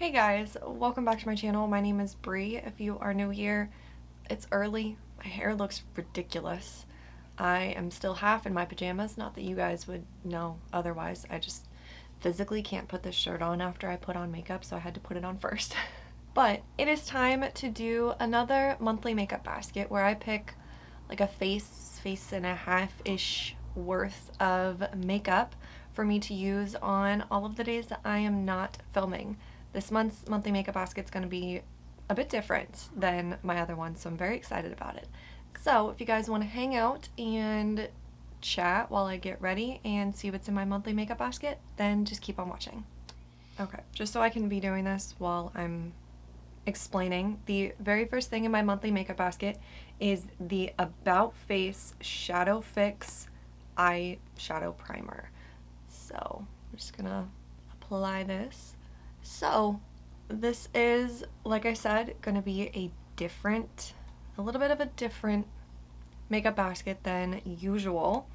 Hey guys, welcome back to my channel. My name is Bree. If you are new here, it's early. My hair looks ridiculous. I am still half in my pajamas, not that you guys would know otherwise. I just physically can't put this shirt on after I put on makeup, so I had to put it on first. But it is time to do another monthly makeup basket where I pick like a face and a half-ish worth of makeup for me to use on all of the days that I am not filming. This month's monthly makeup basket is going to be a bit different than my other one, so I'm very excited about it. So if you guys want to hang out and chat while I get ready and see what's in my monthly makeup basket, then just keep on watching. Okay, just so I can be doing this while I'm explaining, the very first thing in my monthly makeup basket is the About Face Shadow Fix eyeshadow primer. So I'm just gonna apply this. So this is, like I said, gonna be a little bit of a different makeup basket than usual.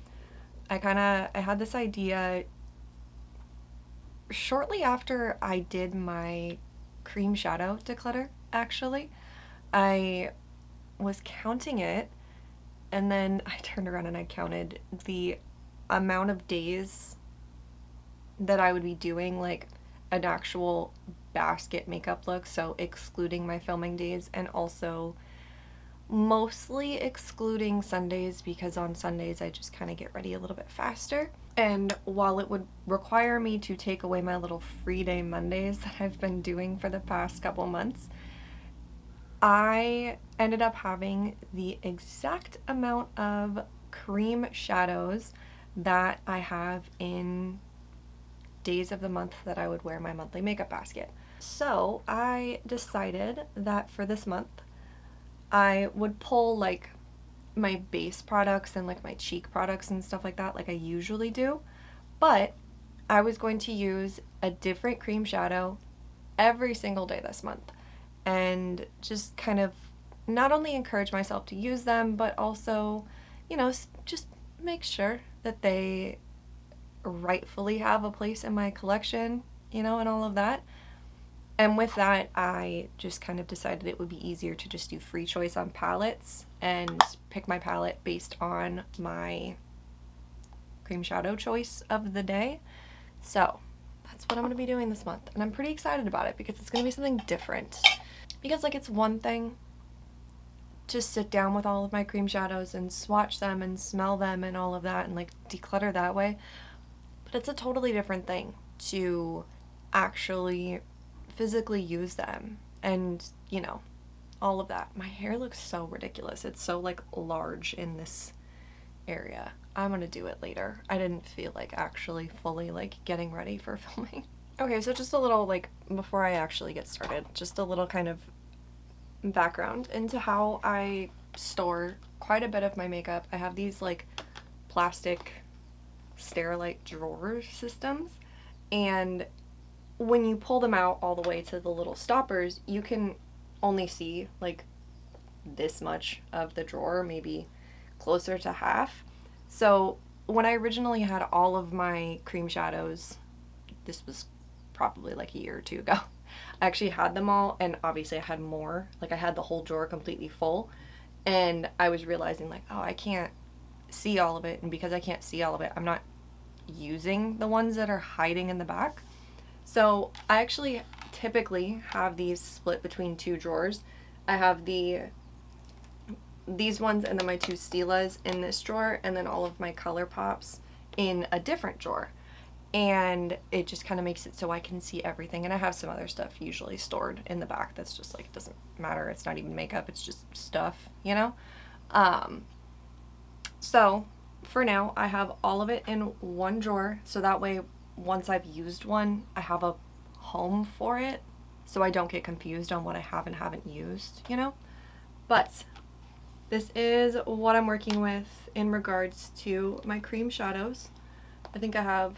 I had this idea shortly after I did my cream shadow declutter, actually. I was counting it, and then I turned around and I counted the amount of days that I would be doing like an actual basket makeup look, so excluding my filming days and also mostly excluding Sundays, because on Sundays I just kind of get ready a little bit faster. And while it would require me to take away my little free day Mondays that I've been doing for the past couple months, I ended up having the exact amount of cream shadows that I have in days of the month that I would wear my monthly makeup basket. So I decided that for this month I would pull like my base products and like my cheek products and stuff like that, like I usually do, but I was going to use a different cream shadow every single day this month and just kind of not only encourage myself to use them, but also, you know, just make sure that they rightfully have a place in my collection, you know, and all of that. And with that, I just kind of decided it would be easier to just do free choice on palettes and pick my palette based on my cream shadow choice of the day. So that's what I'm going to be doing this month. And I'm pretty excited about it because it's going to be something different. Because like it's one thing to sit down with all of my cream shadows and swatch them and smell them and all of that and like declutter that way. But it's a totally different thing to actually physically use them and, you know, all of that. My hair looks so ridiculous. It's so like large in this area. I'm gonna do it later. I didn't feel like actually fully like getting ready for filming. Okay, so just a little like before I actually get started, just a little kind of background into how I store quite a bit of my makeup. I have these like plastic Sterilite drawer systems, and when you pull them out all the way to the little stoppers, you can only see like this much of the drawer, maybe closer to half. So when I originally had all of my cream shadows, this was probably like a year or two ago, I actually had them all, and obviously I had more, like I had the whole drawer completely full, and I was realizing like, oh, I can't see all of it, and because I can't see all of it, I'm not using the ones that are hiding in the back. So I actually typically have these split between two drawers. I have these ones and then my two Stilas in this drawer, and then all of my color pops in a different drawer. And it just kind of makes it so I can see everything. And I have some other stuff usually stored in the back that's just like, it doesn't matter. It's not even makeup. It's just stuff, you know? So for now, I have all of it in one drawer. So that way, once I've used one, I have a home for it. So I don't get confused on what I have and haven't used, you know? But this is what I'm working with in regards to my cream shadows. I think I have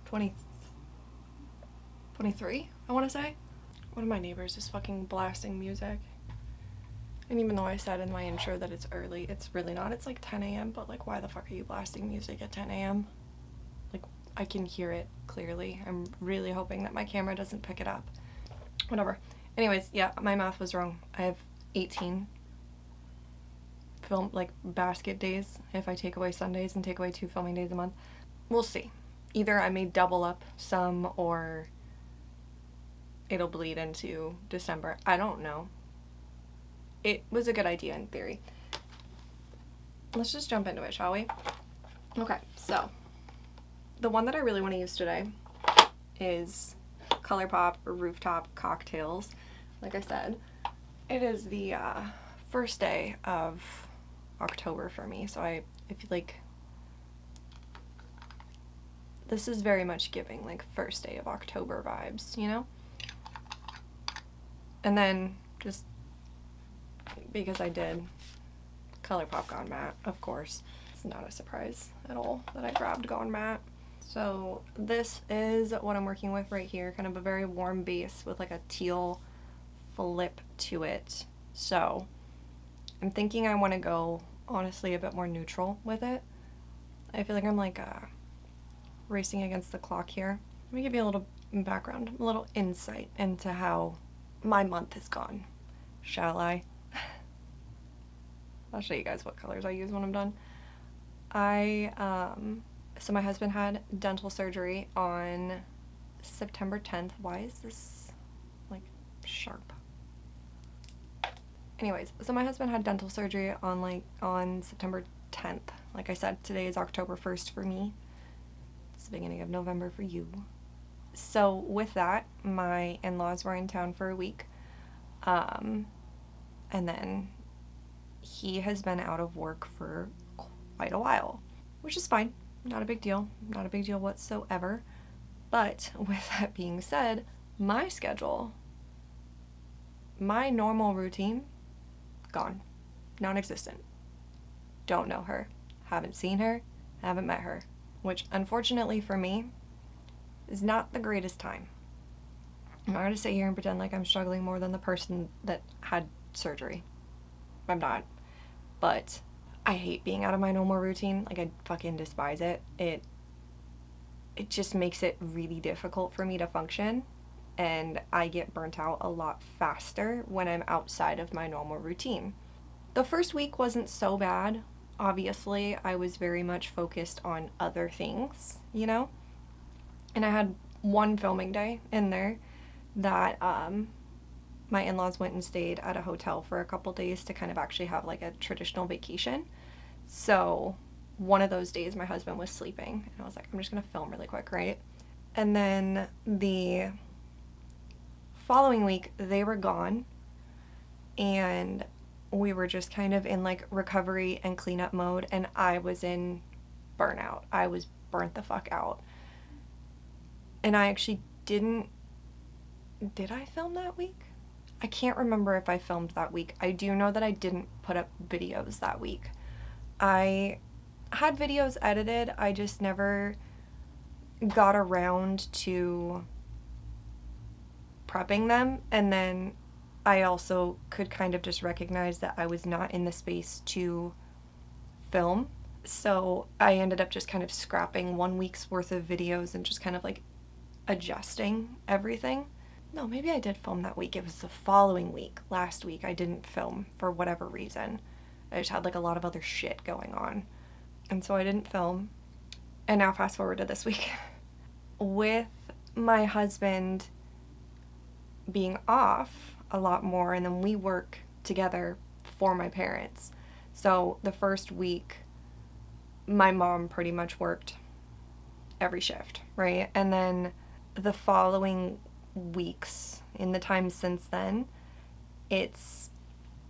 23, I want to say. One of my neighbors is fucking blasting music. And even though I said in my intro that it's early, it's really not. It's like 10 a.m., but like why the fuck are you blasting music at 10 a.m.? Like I can hear it clearly. I'm really hoping that my camera doesn't pick it up. Whatever. Anyways, yeah, my math was wrong. I have 18 film, like, basket days if I take away Sundays and take away 2 filming days a month. We'll see. Either I may double up some or it'll bleed into December. I don't know. It was a good idea in theory. Let's just jump into it, shall we? Okay, so the one that I really want to use today is ColourPop Rooftop Cocktails. Like I said, it is the first day of October for me, so I feel like this is very much giving like first day of October vibes, you know? And then just because I did ColourPop Gone Matte, of course. It's not a surprise at all that I grabbed Gone Matte. So this is what I'm working with right here, kind of a very warm base with like a teal flip to it. So I'm thinking I want to go, honestly, a bit more neutral with it. I feel like I'm like racing against the clock here. Let me give you a little background, a little insight into how my month has gone, shall I? I'll show you guys what colors I use when I'm done. So my husband had dental surgery on September 10th. Why is this like sharp? Anyways, so my husband had dental surgery on September 10th. Like I said, today is October 1st for me. It's the beginning of November for you. So with that, my in-laws were in town for a week. And then he has been out of work for quite a while, which is fine. Not a big deal. Not a big deal whatsoever. But with that being said, my schedule, my normal routine, gone. Non-existent. Don't know her. Haven't seen her. Haven't met her. Which, unfortunately for me, is not the greatest time. I'm not going to sit here and pretend like I'm struggling more than the person that had surgery. I'm not. But I hate being out of my normal routine. Like, I fucking despise it. It just makes it really difficult for me to function. And I get burnt out a lot faster when I'm outside of my normal routine. The first week wasn't so bad. Obviously, I was very much focused on other things, you know? And I had one filming day in there that my in-laws went and stayed at a hotel for a couple days to kind of actually have like a traditional vacation. So one of those days my husband was sleeping and I was like, I'm just gonna film really quick, right? And then the following week they were gone and we were just kind of in like recovery and cleanup mode, and I was in burnout. I was burnt the fuck out. And I actually did I film that week? I can't remember if I filmed that week. I do know that I didn't put up videos that week. I had videos edited, I just never got around to prepping them, and then I also could kind of just recognize that I was not in the space to film. So I ended up just kind of scrapping 1 week's worth of videos and just kind of like adjusting everything. No, maybe I did film that week. It was the following week. Last week I didn't film for whatever reason. I just had like a lot of other shit going on. And so I didn't film. And now fast forward to this week. With my husband being off a lot more, and then we work together for my parents. So the first week, my mom pretty much worked every shift, right? And then the following weeks, in the time since then,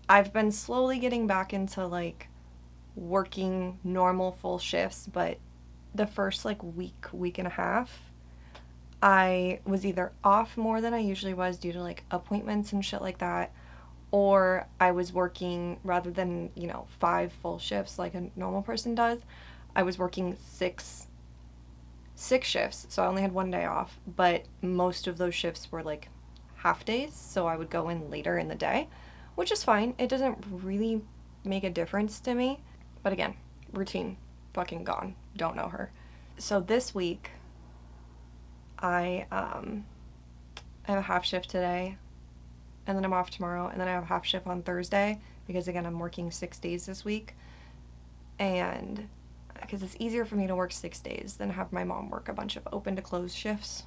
I've been slowly getting back into like working normal full shifts, but the first like week and a half, I was either off more than I usually was due to like appointments and shit like that, or I was working, rather than, 5 full shifts like a normal person does, I was working six shifts, so I only had 1 day off, but most of those shifts were like half days, so I would go in later in the day, which is fine. It doesn't really make a difference to me, but again, routine fucking gone. Don't know her. So this week I have a half shift today, and then I'm off tomorrow, and then I have a half shift on Thursday because, again, I'm working 6 days this week. And because it's easier for me to work 6 days than have my mom work a bunch of open to close shifts,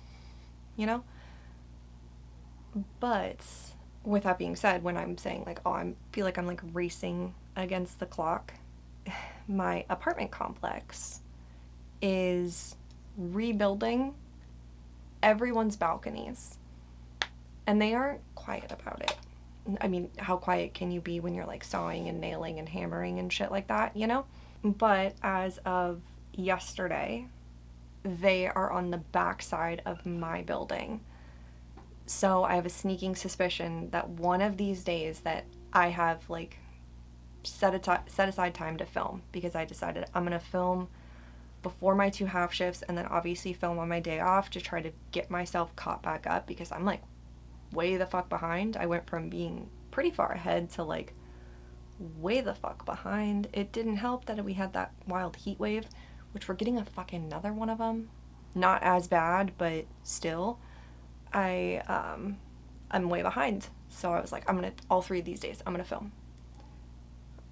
you know? But with that being said, when I'm saying like, oh, I feel like I'm like racing against the clock, my apartment complex is rebuilding everyone's balconies. And they aren't quiet about it. I mean, how quiet can you be when you're like sawing and nailing and hammering and shit like that, you know? But as of yesterday, they are on the backside of my building. So I have a sneaking suspicion that one of these days that I have like set aside time to film, because I decided I'm going to film before my 2 half shifts and then obviously film on my day off to try to get myself caught back up, because I'm like way the fuck behind. I went from being pretty far ahead to like way the fuck behind. It didn't help that we had that wild heat wave, which we're getting a fucking another one of them. Not as bad, but still. I'm way behind. So I was like, all 3 of these days, I'm gonna film.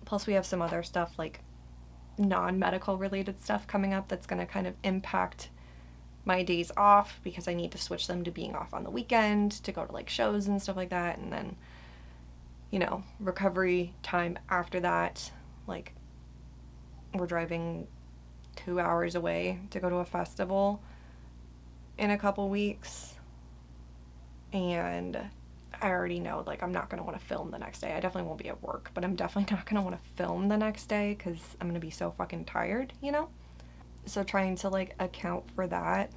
Plus we have some other stuff like non-medical related stuff coming up that's gonna kind of impact my days off, because I need to switch them to being off on the weekend to go to like shows and stuff like that, and then, you know, recovery time after that. Like, we're driving 2 hours away to go to a festival in a couple weeks, and I already know like I'm not going to want to film the next day. I definitely won't be at work, but I'm definitely not going to want to film the next day because I'm going to be so fucking tired, you know? So trying to like account for that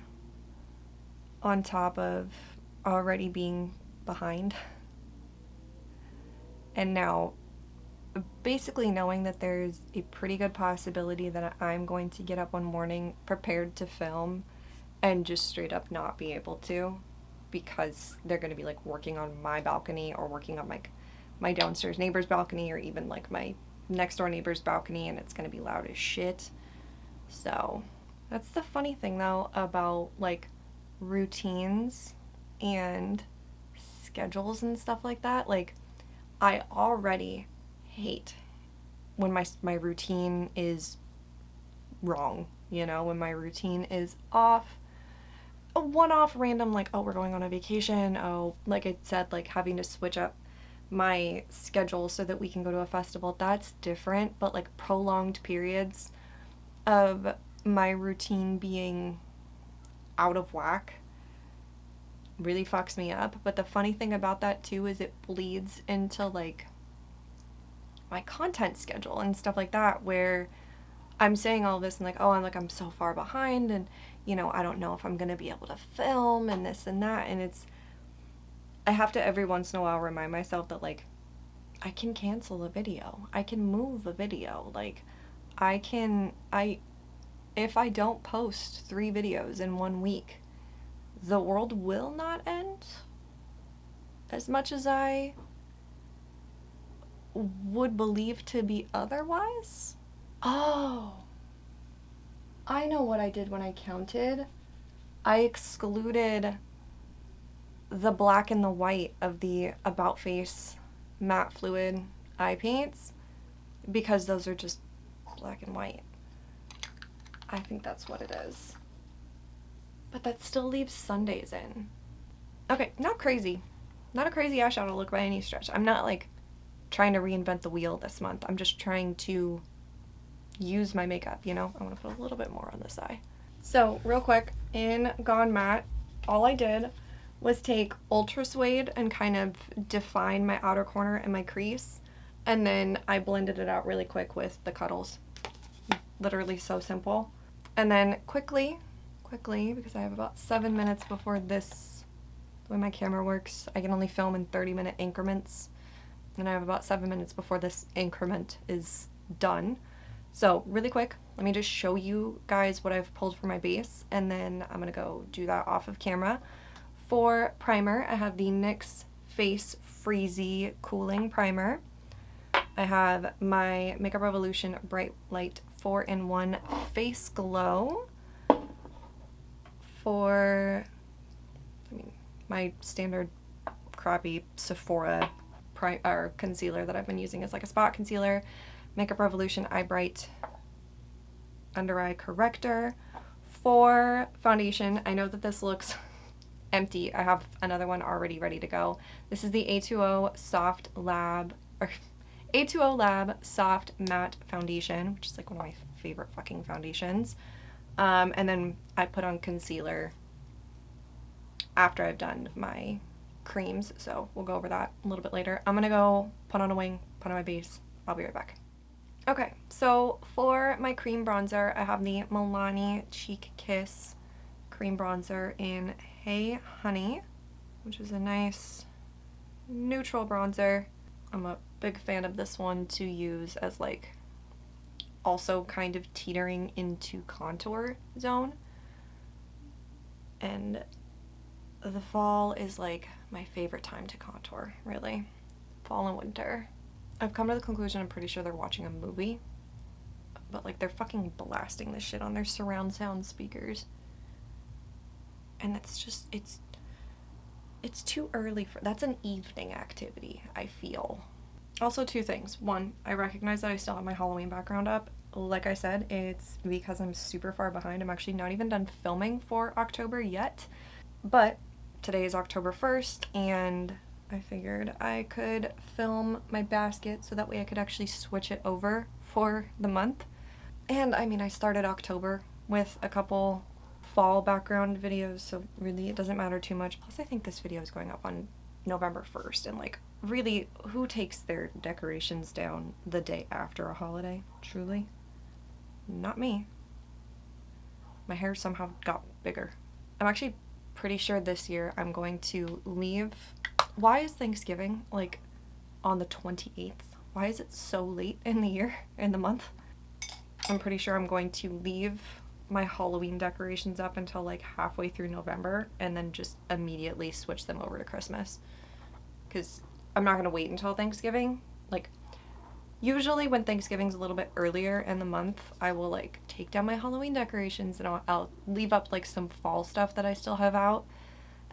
on top of already being behind, and now basically knowing that there's a pretty good possibility that I'm going to get up one morning prepared to film and just straight up not be able to, because they're going to be like working on my balcony or working on like my downstairs neighbor's balcony or even like my next door neighbor's balcony, and it's going to be loud as shit. So that's the funny thing though about like routines and schedules and stuff like that. Like, I already hate when my routine is wrong, you know, when my routine is off. A one-off random like, oh, we're going on a vacation, oh, like I said, like having to switch up my schedule so that we can go to a festival, that's different. But like prolonged periods of my routine being out of whack really fucks me up. But the funny thing about that too is it bleeds into like my content schedule and stuff like that, where I'm saying all this and like, oh, I'm so far behind, and you know, I don't know if I'm gonna be able to film and this and that, and I have to every once in a while remind myself that like I can cancel a video, I can move a video, like if I don't post 3 videos in 1 week, the world will not end, as much as I would believe to be otherwise. Oh, I know what I did when I counted. I excluded the black and the white of the About Face matte fluid eye paints because those are just black and white. I think that's what it is. But that still leaves Sundays in. Okay, not crazy. Not a crazy eyeshadow look by any stretch. I'm not like trying to reinvent the wheel this month. I'm just trying to use my makeup, you know? I want to put a little bit more on this eye. So, real quick, in Gone Matte, all I did was take Ultra Suede and kind of define my outer corner and my crease. And then I blended it out really quick with the Cuddles. Literally so simple. And then quickly, because I have about 7 minutes before this, the way my camera works, I can only film in 30-minute increments. And I have about 7 minutes before this increment is done. So really quick, let me just show you guys what I've pulled for my base, and then I'm gonna go do that off of camera. For primer, I have the NYX Face Freezy Cooling Primer. I have my Makeup Revolution Bright Light 4-in-1 Face Glow. For my standard crappy Sephora concealer that I've been using is like a spot concealer, Makeup Revolution Eye Bright Under Eye Corrector. For foundation, I know that this looks empty. I have another one already ready to go. This is the A2O Lab Soft Matte Foundation, which is like one of my favorite fucking foundations. And then I put on concealer after I've done my creams, so we'll go over that a little bit later. I'm gonna go put on a wing, put on my base. I'll be right back. Okay, so for my cream bronzer, I have the Milani Cheek Kiss cream bronzer in Hey Honey, which is a nice neutral bronzer. I'm a big fan of this one to use as like also kind of teetering into contour zone. And the fall is like my favorite time to contour, really. Fall and winter. I've come to the conclusion I'm pretty sure they're watching a movie, but like they're fucking blasting this shit on their surround sound speakers. And it's just, it's too early for, that's an evening activity, I feel. Also, two things. One, I recognize that I still have my Halloween background up. Like I said, it's because I'm super far behind. I'm actually not even done filming for October yet. But today is October 1st, and I figured I could film my basket so that way I could actually switch it over for the month. And I mean, I started October with a couple fall background videos, so really it doesn't matter too much. Plus, I think this video is going up on November 1st, and like, really, who takes their decorations down the day after a holiday? Truly? Not me. My hair somehow got bigger. I'm actually pretty sure this year I'm going to leave. Why is Thanksgiving like on the 28th? Why is it so late in the year, in the month? I'm pretty sure I'm going to leave my Halloween decorations up until like halfway through November and then just immediately switch them over to Christmas. Because I'm not going to wait until Thanksgiving. Like, usually when Thanksgiving's a little bit earlier in the month, I will like take down my Halloween decorations and I'll leave up like some fall stuff that I still have out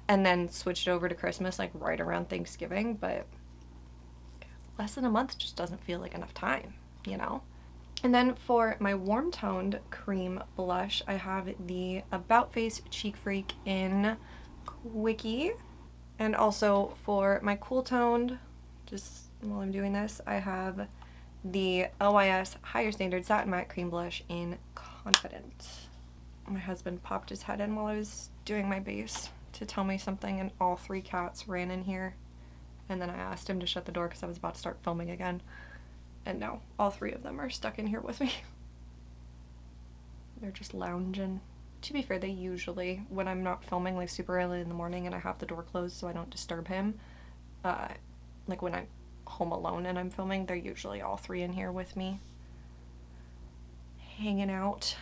and then switch it over to Christmas like right around Thanksgiving. But less than a month just doesn't feel like enough time, you know? And then for my warm toned cream blush, I have the About Face Cheek Freak in Quickie. And also for my cool toned, just while I'm doing this, I have the LYS Higher Standard Satin Matte Cream Blush in Confident. My husband popped his head in while I was doing my base to tell me something, and all three cats ran in here. And then I asked him to shut the door because I was about to start filming again. And no, all three of them are stuck in here with me. They're just lounging. To be fair, they usually, when I'm not filming like super early in the morning and I have the door closed so I don't disturb him, like when I'm home alone and I'm filming, they're usually all three in here with me, hanging out.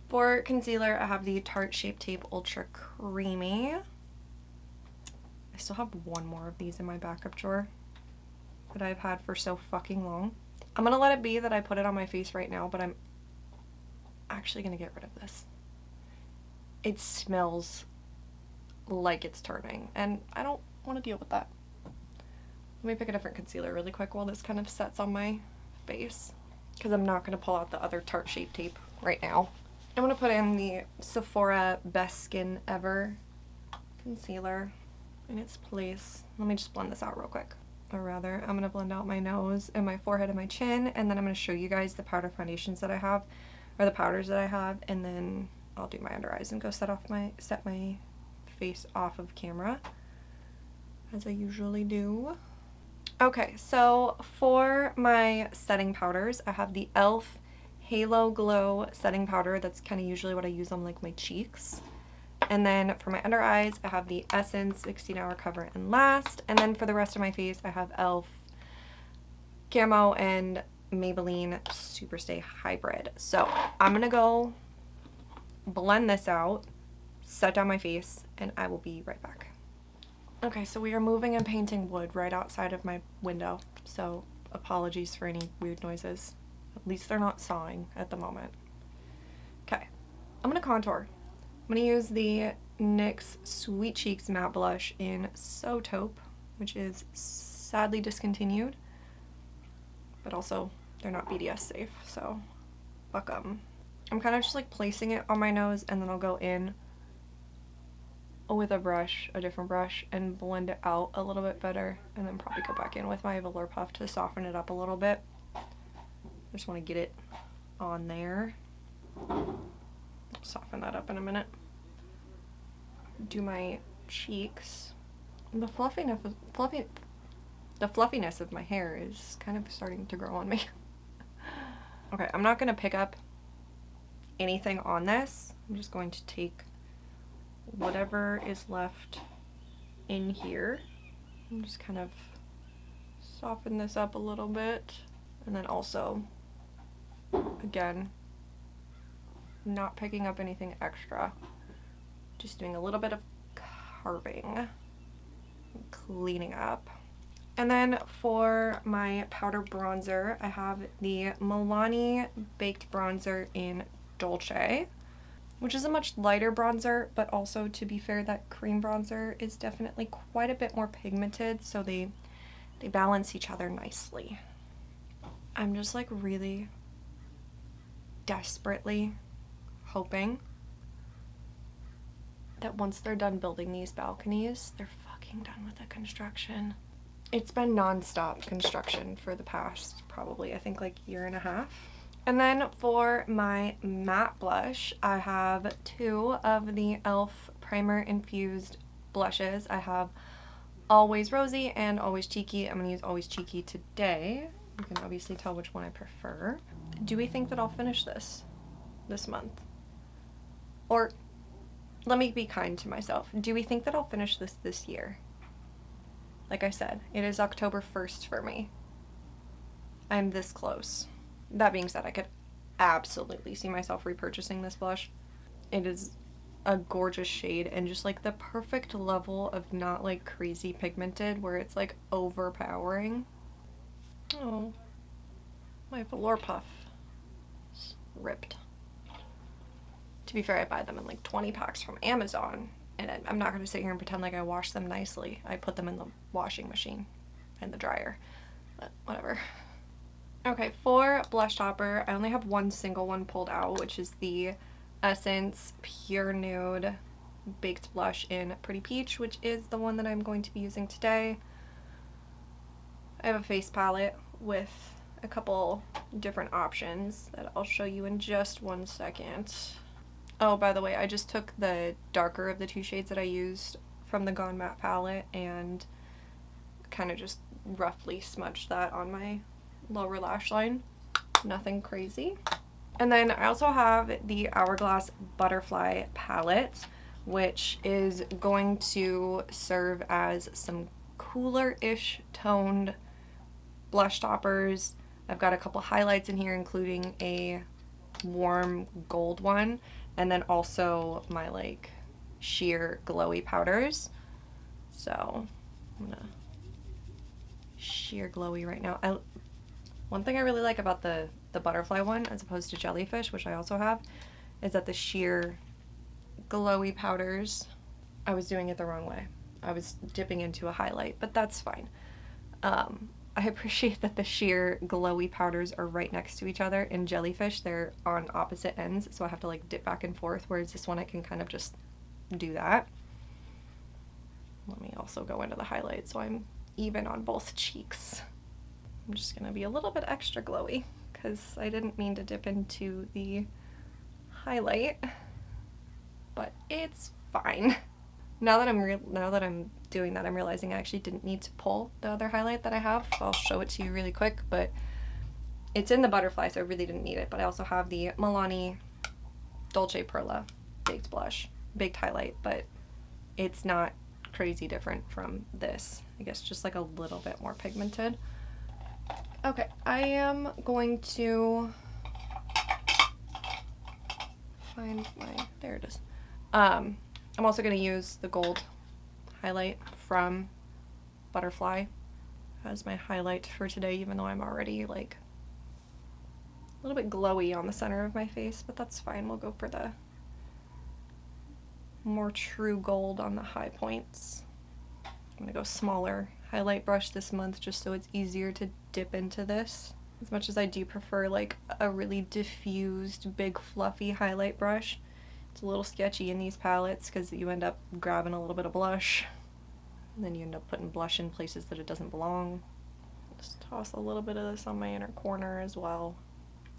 For concealer, I have the Tarte Shape Tape Ultra Creamy. I still have one more of these in my backup drawer that I've had for so fucking long. I'm gonna let it be that I put it on my face right now, but I'm actually gonna get rid of this. It smells like it's turning, and I don't want to deal with that. Let me pick a different concealer really quick while this kind of sets on my face, because I'm not going to pull out the other Tarte Shape Tape right now. I'm going to put in the Sephora Best Skin Ever concealer in its place. Let me just blend this out real quick. Or rather, I'm going to blend out my nose and my forehead and my chin, and then I'm going to show you guys the powder foundations that I have, or the powders that I have, and then I'll do my under eyes and go set my face off of camera, as I usually do. Okay, so for my setting powders, I have the e.l.f. Halo Glow setting powder. That's kind of usually what I use on like my cheeks. And then for my under eyes, I have the Essence 16-Hour Cover and Last. And then for the rest of my face, I have e.l.f. Camo and Maybelline Superstay Hybrid. So I'm gonna go blend this out, set down my face, and I will be right back. Okay, so we are moving and painting wood right outside of my window, so apologies for any weird noises. At least they're not sawing at the moment. Okay, I'm gonna contour. I'm gonna use the NYX Sweet Cheeks Matte Blush in So Taupe, which is sadly discontinued, but also they're not BDS safe, so fuck 'em. I'm kind of just like placing it on my nose, and then I'll go in with a brush, a different brush, and blend it out a little bit better, and then probably go back in with my velour puff to soften it up a little bit. I just want to get it on there. Soften that up in a minute. Do my cheeks. The fluffiness of my hair is kind of starting to grow on me. Okay, I'm not gonna pick up anything on this. I'm just going to take whatever is left in here and just kind of soften this up a little bit, and then also, again, not picking up anything extra, just doing a little bit of carving, cleaning up. And then for my powder bronzer, I have the Milani Baked Bronzer in Dolce, which is a much lighter bronzer, but also, to be fair, that cream bronzer is definitely quite a bit more pigmented, so they balance each other nicely. I'm just like really desperately hoping that once they're done building these balconies, they're fucking done with the construction. It's been non-stop construction for the past probably, I think, like year and a half. And then for my matte blush, I have two of the e.l.f. primer infused blushes. I have Always Rosy and Always Cheeky. I'm going to use Always Cheeky today. You can obviously tell which one I prefer. Do we think that I'll finish this month? Or let me be kind to myself. Do we think that I'll finish this year? Like I said, it is October 1st for me. I'm this close. That being said, I could absolutely see myself repurchasing this blush. It is a gorgeous shade and just like the perfect level of not like crazy pigmented where it's like overpowering. Oh, my velour puff is ripped. To be fair, I buy them in like 20 packs from Amazon, and I'm not going to sit here and pretend like I wash them nicely. I put them in the washing machine and the dryer, but whatever. Okay, for blush topper, I only have one single one pulled out, which is the Essence Pure Nude Baked Blush in Pretty Peach, which is the one that I'm going to be using today. I have a face palette with a couple different options that I'll show you in just one second. Oh, by the way, I just took the darker of the two shades that I used from the Gone Matte palette and kind of just roughly smudged that on my lower lash line. Nothing crazy. And then I also have the Hourglass Butterfly palette, which is going to serve as some cooler-ish toned blush toppers. I've got a couple highlights in here, including a warm gold one, and then also my like sheer glowy powders. So I'm gonna sheer glowy right now. One thing I really like about the butterfly one, as opposed to jellyfish, which I also have, is that the sheer glowy powders, I was doing it the wrong way. I was dipping into a highlight, but that's fine. I appreciate that the sheer glowy powders are right next to each other. In jellyfish, they're on opposite ends, so I have to like dip back and forth, whereas this one I can kind of just do that. Let me also go into the highlight so I'm even on both cheeks. I'm just gonna be a little bit extra glowy because I didn't mean to dip into the highlight, but it's fine. Now that I'm doing that, I'm realizing I actually didn't need to pull the other highlight that I have. I'll show it to you really quick, but it's in the butterfly, so I really didn't need it. But I also have the Milani Dolce Perla baked highlight, but it's not crazy different from this. I guess just like a little bit more pigmented. Okay, I am going to find there it is. I'm also going to use the gold highlight from Butterfly as my highlight for today, even though I'm already like a little bit glowy on the center of my face, but that's fine. We'll go for the more true gold on the high points. I'm gonna go smaller highlight brush this month just so it's easier to dip into this. As much as I do prefer like a really diffused, big fluffy highlight brush, it's a little sketchy in these palettes because you end up grabbing a little bit of blush and then you end up putting blush in places that it doesn't belong. Just toss a little bit of this on my inner corner as well.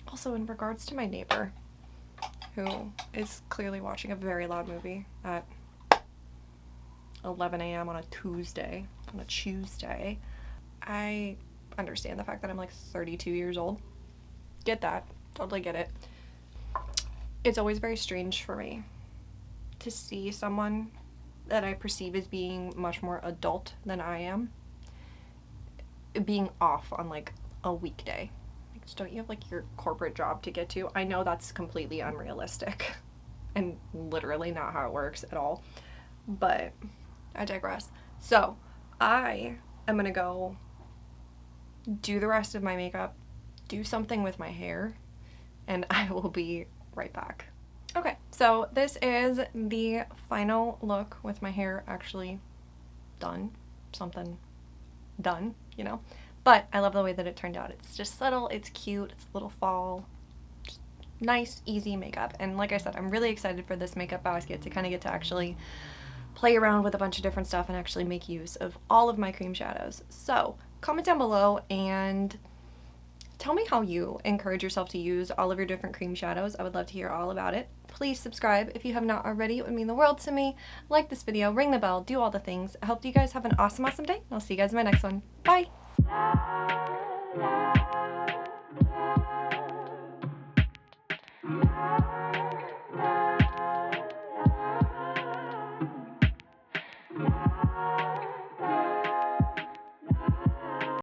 Also, in regards to my neighbor, who is clearly watching a very loud movie at 11 a.m. on a Tuesday, I understand the fact that I'm like 32 years old. Get that. Totally get it. It's always very strange for me to see someone that I perceive as being much more adult than I am being off on like a weekday. Like, don't you have like your corporate job to get to? I know that's completely unrealistic and literally not how it works at all, but I digress. So I am gonna go do the rest of my makeup, do something with my hair, and I will be right back. Okay, so this is the final look with my hair actually done. Something done, you know? But I love the way that it turned out. It's just subtle, it's cute, it's a little fall, just nice, easy makeup. And like I said, I'm really excited for this makeup basket to kind of get to actually play around with a bunch of different stuff and actually make use of all of my cream shadows. So comment down below and tell me how you encourage yourself to use all of your different cream shadows. I would love to hear all about it. Please subscribe if you have not already. It would mean the world to me. Like this video, ring the bell, do all the things. I hope you guys have an awesome, awesome day. I'll see you guys in my next one. Bye!